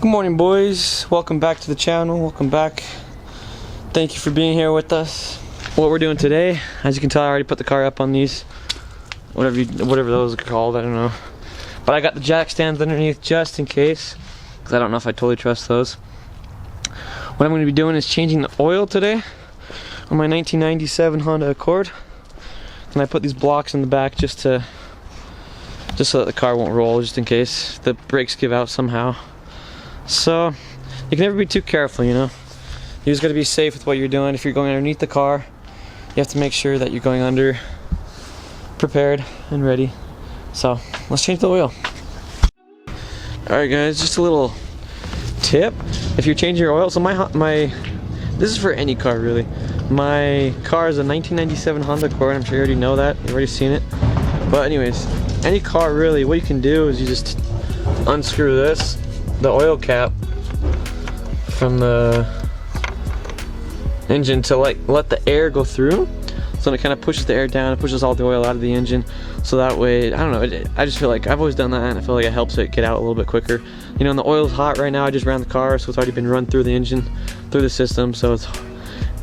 Good morning, boys. Welcome back to the channel. Welcome back. Thank you for being here with us. What we're doing today, as you can tell, I already put the car up on these, whatever those are called, I don't know. But I got the jack stands underneath just in case, because I don't know if I totally trust those. What I'm going to be doing is changing the oil today on my 1997 Honda Accord. And I put these blocks in the back just so that the car won't roll, just in case the brakes give out somehow. So you can never be too careful, you know. You just got to be safe with what you're doing. If you're going underneath the car, you have to make sure that you're going under prepared and ready. So let's change the oil. Alright guys, just a little tip. If you're changing your oil, so this is for any car really. My car is a 1997 Honda Accord. I'm sure you already know that. You've already seen it. But anyways, any car really, what you can do is you just unscrew the oil cap from the engine to let the air go through. So it kind of pushes the air down, it pushes all the oil out of the engine. So that way, I don't know, I just feel like I've always done that, and I feel like it helps it get out a little bit quicker. You know, and the oil's hot right now. I just ran the car, so it's already been run through the engine, through the system. So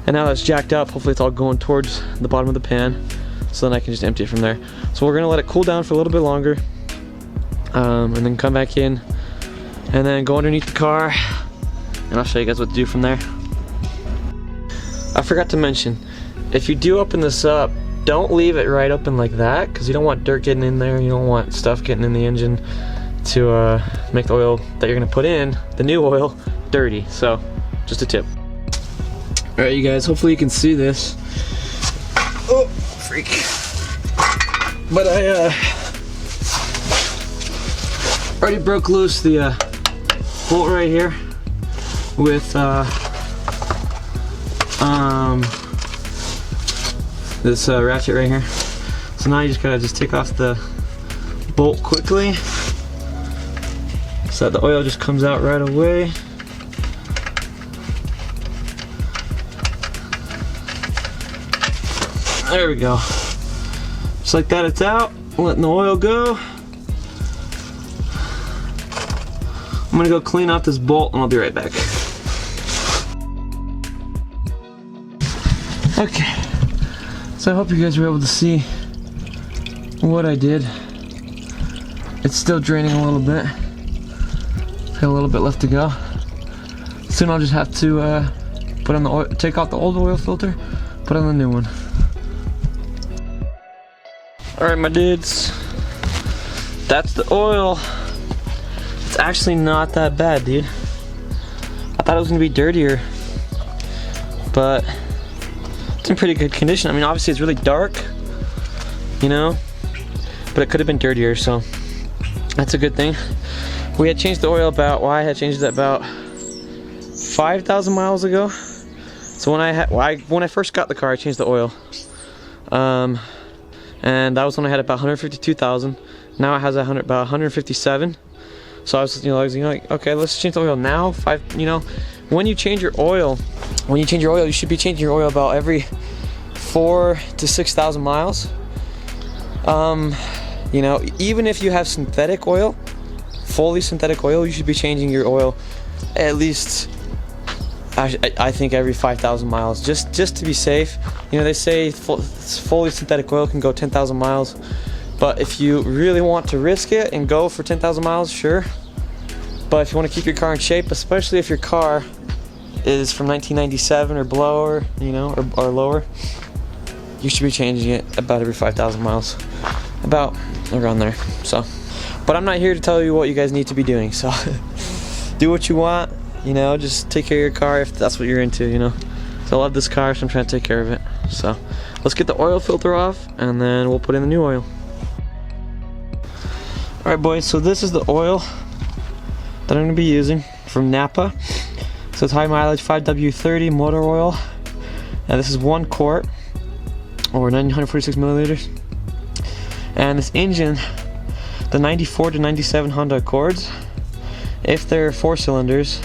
and now that's jacked up, hopefully it's all going towards the bottom of the pan. So then I can just empty it from there. So we're gonna let it cool down for a little bit longer, and then come back in, and then go underneath the car, and I'll show you guys what to do from there. I forgot to mention, if you do open this up, don't leave it right open like that, because you don't want dirt getting in there. You don't want stuff getting in the engine to make the oil that you're gonna put in, the new oil, dirty. So just a tip. Alright you guys, hopefully you can see this. Oh, freak. But I already broke loose the bolt right here with this ratchet right here. So now you just gotta take off the bolt quickly so that the oil just comes out right away. There we go. Just like that, it's out. Letting the oil go. I'm gonna go clean out this bolt and I'll be right back. Okay, so I hope you guys were able to see what I did. It's still draining a little bit. Got a little bit left to go. Soon I'll just have to put on the oil, take out the old oil filter, put on the new one. Alright my dudes, that's the oil. It's actually not that bad, dude. I thought it was gonna be dirtier, but it's in pretty good condition. I mean, obviously it's really dark, you know, but it could have been dirtier, so that's a good thing. We had changed the oil I had changed it about 5,000 miles ago. So when I first got the car, I changed the oil. And that was when I had about 152,000. Now it has about 157. So I was like, okay, let's change the oil now. When you change your oil, you should be changing your oil about every 4,000 to 6,000 miles. You know, even if you have synthetic oil, fully synthetic oil, you should be changing your oil at least, I think, every 5,000 miles, just to be safe. You know, they say fully synthetic oil can go 10,000 miles, but if you really want to risk it and go for 10,000 miles, sure. But if you want to keep your car in shape, especially if your car is from 1997 or below, you know, or lower, you should be changing it about every 5,000 miles, about around there. So, but I'm not here to tell you what you guys need to be doing. So, do what you want. You know, just take care of your car if that's what you're into, you know. So I love this car, so I'm trying to take care of it. So let's get the oil filter off, and then we'll put in the new oil. Alright boys, so this is the oil that I'm going to be using from Napa. So it's high mileage 5W30 motor oil. And this is 1 quart, or 946 milliliters. And this engine, the 94 to 97 Honda Accords, if they're 4 cylinders,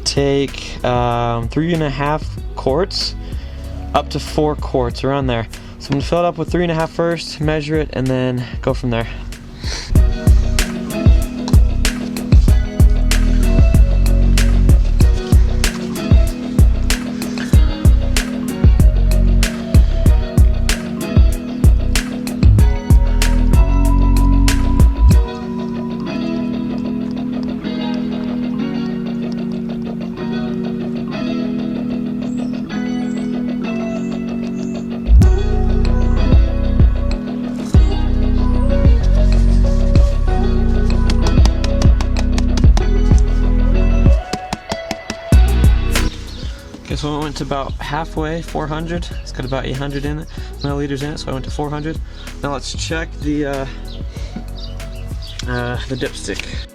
take 3.5 quarts up to 4 quarts, around there. So I'm gonna fill it up with 3.5 first, measure it, and then go from there. Okay, so I went to about halfway, 400. It's got about 800 in it, milliliters in it, so I went to 400. Now let's check the dipstick.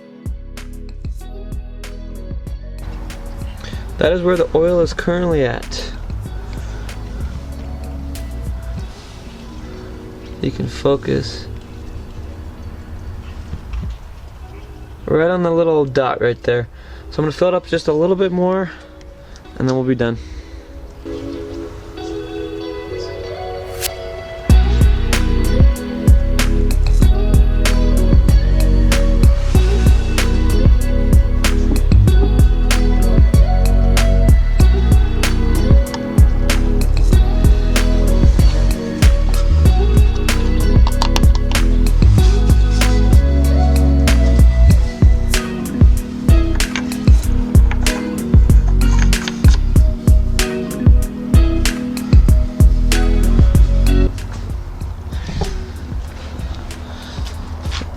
That is where the oil is currently at. You can focus. Right on the little dot right there. So I'm gonna fill it up just a little bit more, and then we'll be done.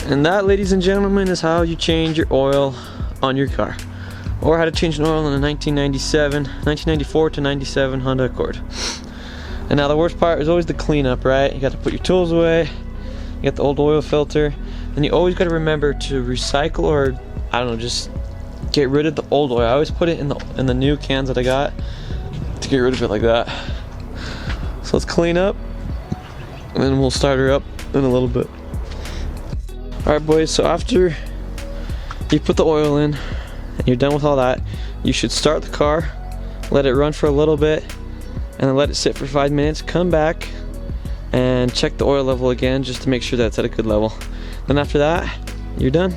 And that, ladies and gentlemen, is how you change your oil on your car, or how to change an oil in a 1994 to 97 Honda Accord. And now the worst part is always the cleanup, right? You got to put your tools away, you got the old oil filter, and you always got to remember to recycle, or I don't know, just get rid of the old oil. I always put it in the new cans that I got to get rid of it like that. So let's clean up, and then we'll start her up in a little bit. Alright boys, so after you put the oil in and you're done with all that, you should start the car, let it run for a little bit, and then let it sit for 5 minutes. Come back and check the oil level again just to make sure that's at a good level. Then after that, you're done.